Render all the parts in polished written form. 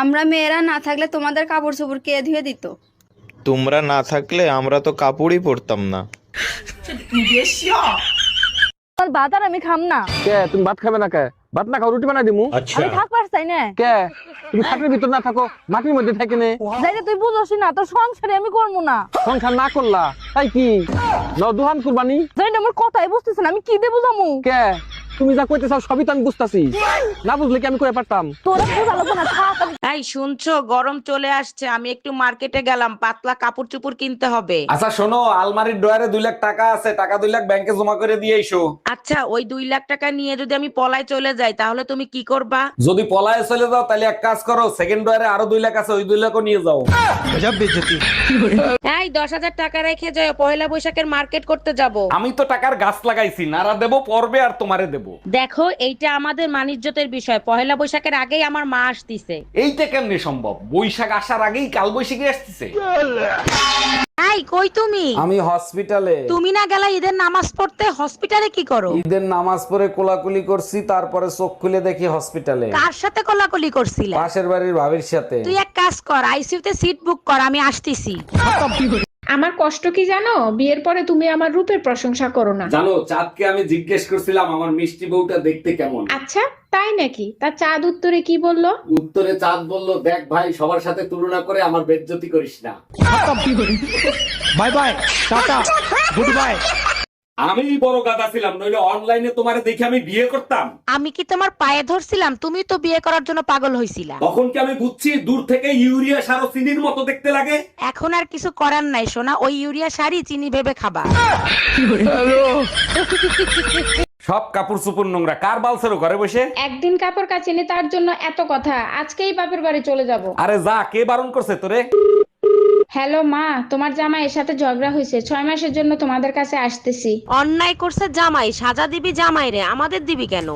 আমরা মেয়েরা না থাকলে তোমাদের কাপড় চোপড় কে ধুয়ে দিত? তোমরা না থাকলে আমরা তো কাপড়ই পরতাম না। ভাত আর আমি খাম না। কে তুমি ভাত খাবে না? কে ভাত না খাও রুটি বানাই দিমু। আমি থাকবার চাই না। কে তুমি খাটের ভিতর না থাকো মাটির মধ্যে থাকে নে। যাইতে তুই বুঝছিস না, তোর সংসারে আমি করবো না। সংসার না করলা তাই কি দুহান কুরবানি? যাই না, আমার কথাই বুঝতেছ না, আমি কি দেবো জামু? কে তুমি যা কইতে চাও সবই তো আমি বুঝতাছি, না বুঝলে কি আমি কই পারতাম? তোরা বুঝালো না, থাক। এই শুনছো, গরম চলে আসছে, আমি একটু মার্কেটে গেলাম, পাতলা কাপড় চোপড় কিনতে হবে। আচ্ছা শোনো, আলমারির ড্রয়ারে 2 লাখ টাকা আছে, টাকা 2 লাখ ব্যাংকে জমা করে দিয়ে এসো। আচ্ছা, ওই 2 লাখ টাকা নিয়ে যদি আমি পলায় চলে যাই তাহলে তুমি কি করবা? যদি পলায়ে চলে যাও তাহলে এক কাজ করো, সেকেন্ড ড্রয়ারে আরো 2 লাখ আছে, ওই 2 লাখও নিয়ে যাও। এই 10,000 টাকা রেখে যাও, পয়লা বৈশাখের মার্কেট করতে যাব। আমি তো টাকার গাছ লাগাইছি, নারা দেবো পর্বে আর তোমারে দেবো। দেখো, এইটা আমাদের মানিজ্যতের বিষয়, পয়লা বৈশাখের আগেই আমার মা আসতিছে। এইটা কেমনে সম্ভব? বৈশাখ আসার আগেই কাল বৈশাখী আসতেছে। এই কই তুমি? আমি হসপিটালে। তুমি না গেলা ঈদের নামাজ পড়তে? হসপিটালে কি করো? ঈদের নামাজ পড়ে কোলাকুলি করছি, তারপরে চোখ খুলে দেখি হসপিটালে। কার সাথে কোলাকুলি করছিলে? পাশের বাড়ির ভাবির সাথে। তুই এক কাজ কর, আইসিইউতে সিট বুক কর, আমি আসতেছি। আমার কষ্ট কি জানো? বিয়ের পরে তুমি আমার রূপের প্রশংসা করো না। জানো, চাঁদকে আমি জিজ্ঞেস করছিলাম আমার মিষ্টি বউটা দেখতে কেমন। আচ্ছা তাই নাকি? তা চাঁদ উত্তরে কি বললো? উত্তরে চাঁদ বলল, দেখ ভাই, সবার সাথে তুলনা করে আমার বেজ্জতি করিস না। Bye bye tata good bye. আমি বড় গাদা ছিলাম, নইলে অনলাইনে তোমারে দেখে আমি বিয়ে করতাম। আমি কি তোমার পায়ে ধরছিলাম? তুমি তো বিয়ে করার জন্য পাগল হইছিলা। তখন কি আমি বুঝছি দূর থেকে ইউরিয়া সার ও চিনির মতো দেখতে লাগে? এখন আর কিছু করার নাই সোনা, ওই ইউরিয়া শাড়ি চিনি ভেবে খাবা। সব কাপড় চোপড় নোংরা, কার বালছেরো ঘরে বসে? একদিন কাপড় কাচিনি তার জন্য এত কথা, আজকেই বাপের বাড়ি চলে যাব। আরে যা, কে বারণ করছে তোরে? হ্যালো মা, তোমার জামাইয়ের সাথে ঝগড়া হয়েছে, 6 মাসের জন্য তোমাদের কাছে আসতেছি। অন্যায় করছে জামাই, সাজা দিবি জামাই রে, আমাদের দিবি কেন?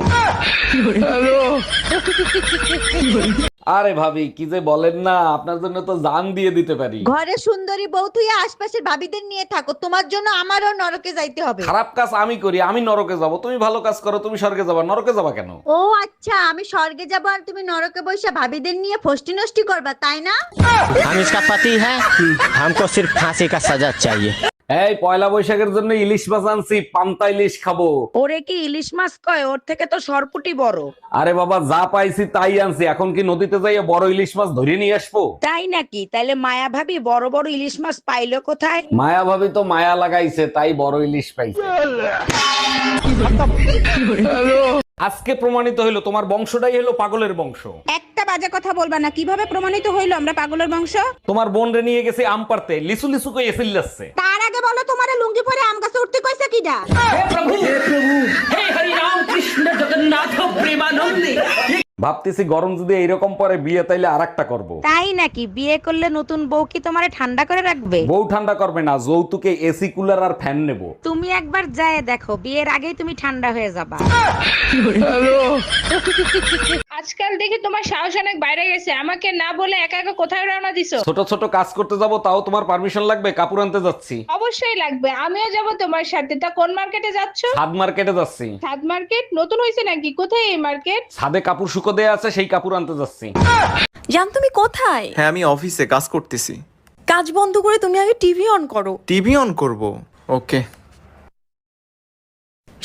আরে ভাবি, কি যে বলেন না, আপনার জন্য তো জান দিয়ে দিতে পারি। ঘরে সুন্দরী বউ তুই আশপাশের ভাবিদের নিয়ে থাকো, তোমার জন্য আমারও নরকে যাইতে হবে। খারাপ কাজ আমি করি, আমি নরকে যাব। তুমি ভালো কাজ করো, তুমি স্বর্গে যাবা। নরকে যাবা কেন? ও আচ্ছা, আমি স্বর্গে যাব আর তুমি নরকে বসে ভাবিদের নিয়ে ফষ্টি নষ্টি করবা, তাই না? हम इसका पति है, हमको सिर्फ फांसी का सजा चाहिए। এই পয়লা বৈশাখের জন্য ইলিশ মাছ আনছি, পান্তা ইলিশ খাবো। ওরে কি ইলিশ মাছ কয়? ওর থেকে তো সরপুটি বড়। আরে বাবা, যা পাইছি তাই আনছি, এখন কি নদীতে যাইয়া বড় ইলিশ মাছ ধরে নিয়ে আসবো? তাই নাকি? তাইলে মায়া ভাবি বড় বড় ইলিশ মাছ পাইলো কোথায়? মায়া ভাবি তো মায়া লাগাইছে, তাই বড় ইলিশ পাইছে। আজকে প্রমাণিত হইলো তোমার বংশটাই হলো পাগলের বংশ। একটা বাজে কথা বলবা না। কিভাবে প্রমাণিত হইলো আমরা পাগলের বংশ? তোমার বোন রে নিয়ে গেছে আম পারতে, লিসু লিসু কই এসিল যাচ্ছে। তার আগে বলো, তোমার লুঙ্গি পরে আম গাছে উঠতে কইছে কিডা? ভাবতেছি গরম যদি এইরকম পরে বিয়ে, তাইলে আরেকটা করব। তাই নাকি? বিয়ে করলে নতুন বউ কি তোমারে ঠান্ডা করে রাখবে? বউ ঠান্ডা করবে না, যৌতুকে এসি কুলার আর ফ্যান নেব। তুমি একবার যায় দেখো, বিয়ের আগেই তুমি ঠান্ডা হয়ে যাবা। আজকাল দেখি তোমার সাহস অনেক বাইরে গেছে, আমাকে না বলে একা একা কোথায় রওনা দিছো? ছোট ছোট কাজ করতে যাব, তাও তোমার পারমিশন লাগবে? কাপড় আনতে যাচ্ছি। অবশ্যই লাগবে, আমিও যাব তোমার সাথে। তা কোন মার্কেটে যাচ্ছ? ছাদ মার্কেটে যাচ্ছি। ছাদ মার্কেট নতুন হয়েছে নাকি? কোথায় এই মার্কেট? ছাদে কাপড় শুকো দেয়া আছে, সেই কাপড় আনতে যাচ্ছি। জান তুমি কোথায়? হ্যাঁ, আমি অফিসে কাজ করতেছি। কাজ বন্ধ করে তুমি আগে টিভি অন করো। টিভি অন করব? ওকে।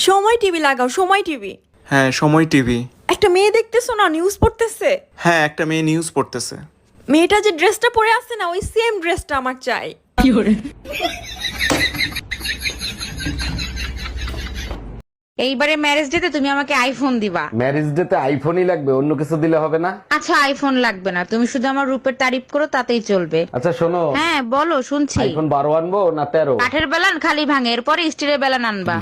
সময় টিভি লাগাও, সময় টিভি। হ্যাঁ, সময় টিভি। একটা মেয়ে দেখতেছো না, নিউজ পড়তেছে। হ্যাঁ, একটা মেয়ে নিউজ পড়তেছে। মেয়েটা যে ড্রেসটা পরে আছে না, ওই সেম ড্রেসটা আমার চাই। এইবারে ম্যারেজ ডেতে তুমি আমাকে আইফোন দিবা। ম্যারেজ ডে তে আইফোনই লাগবে, অন্য কিছু দিলে হবে না? আচ্ছা, আইফোন লাগবে না, তুমি শুধু আমার রূপের তারিফ করো, তাতেই চলবে। আচ্ছা শোনো, হ্যাঁ বলো, শুনছি। আইফোন 12 আনবো না 13? কাঠের বেলান খালি ভাঙে, এরপরে স্টিলের বেলান আনবা।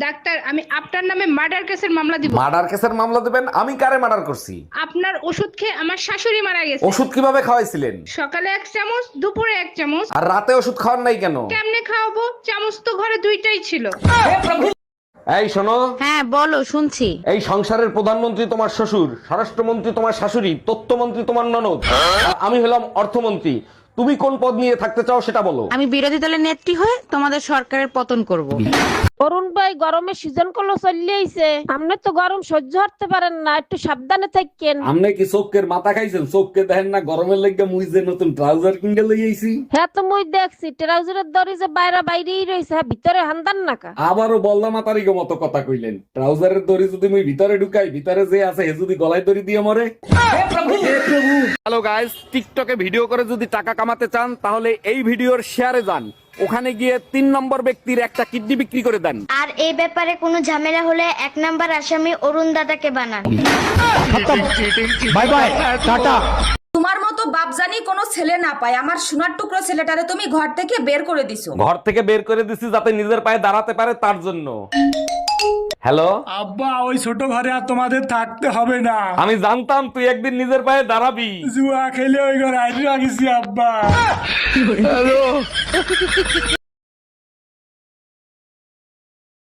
ডাক্তার, আমি আপনার নামে মার্ডার কেসের মামলা দিব। মার্ডার কেসের মামলা দেবেন? আমি কারে মার্ডার করছি? আপনার ওষুধ খেয়ে আমার শাশুড়ি মারা গেছে। ওষুধ কিভাবে খাওয়াইছিলেন? সকালে 1 চামচ, দুপুরে 1 চামচ। আর রাতে ওষুধ খাওয়ার নাই কেন? কেমনে খাওয়াবো? চামচ তো ঘরে 2টাই ছিল। এই শোনো, হ্যাঁ বলো, শুনছি। এই সংসারের প্রধানমন্ত্রী তোমার শ্বশুর, স্বরাষ্ট্রমন্ত্রী তোমার শাশুড়ি, তথ্যমন্ত্রী তোমার ননদ, আর আমি হলাম অর্থমন্ত্রী। তুমি কোন পদ নিয়ে থাকতে চাও সেটা বলো। আমি বিরোধী দলের নেত্রী হয়ে তোমাদের সরকারের পতন করব। অরুণ ভাই গরমের সিজন গুলো চলে আইছে, আপনি তো গরম সহ্য করতে পারেন না, একটু সাবধানে থাকেন। আমনে কি চোখের মাথা খাইছেন? চোখকে দেখেন না গরমের লেগে মুই যে নতুন ট্রাউজার কিনে লই আইছি। হ্যাঁ তো মুই দেখছি ট্রাউজারের দড়ি যে বাইরেই রয়েছে, ভিতরে হান্দান নাকা। আবারও বললাম মাতারিকে মতো কথা কইলেন। ট্রাউজারের দড়ি যদি মুই ভিতরে ঢুকাই, ভিতরে যে আছে হে যদি গলায় দড়ি দিয়ে মরে। হ্যালো গাইস, টিকটকে ভিডিও করে যদি টাকা কামাতে চান তাহলে এই ভিডিওর শেয়ারে যান, ওখানে গিয়ে 3 নম্বর ব্যক্তির একটা কিডনি বিক্রি করে দেন। আর এই ব্যাপারে কোনো ঝামেলা হলে 1 নাম্বার আসামি অরুণ দাদাকে বানান। Bye bye tata. তোমার মতো বাপ জানি কোনো ছেলে না পায়, আমার সোনার টুকরো ছেলেটারে তুমি ঘর থেকে বের করে দিছো। ঘর থেকে বের করে দিছি যাতে নিজের পায়ে দাঁড়াতে পারে তার জন্য। হ্যালো আব্বা, ওই ছোট ঘরে আর তোমাদের থাকতে হবে না। আমি জানতাম তুই একদিন নিজের পায়ে দাঁড়াবি। জুয়া খেলে ওই ঘরে আইডিয়া গেছি আব্বা।